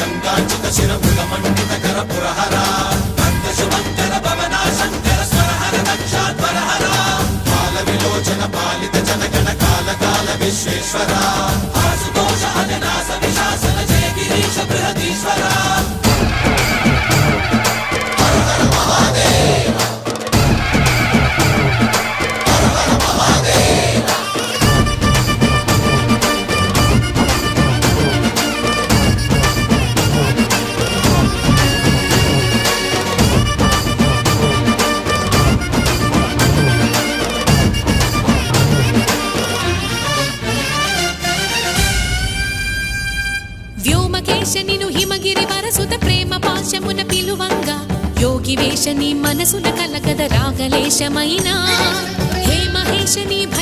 గంగాచిత శిర మృగమండిత కర పురహర భక్త శుభంకర భవనా శంకర స్వరహర దక్షాధ్వరహర బాల విలోచన పాలిత జనగణ కాల కాల విశ్వేశ్వర ఆశుతోష అజనాస విశాసన జయ గిరీశ బృహదీశ్వర వ్యోమకేశనిను హిమగిరి వరసుత ప్రేమ పాశమున పిలువంగా యోగి వేషని మనసున కలగద రాగలేశమైనా హే మహేశని భయ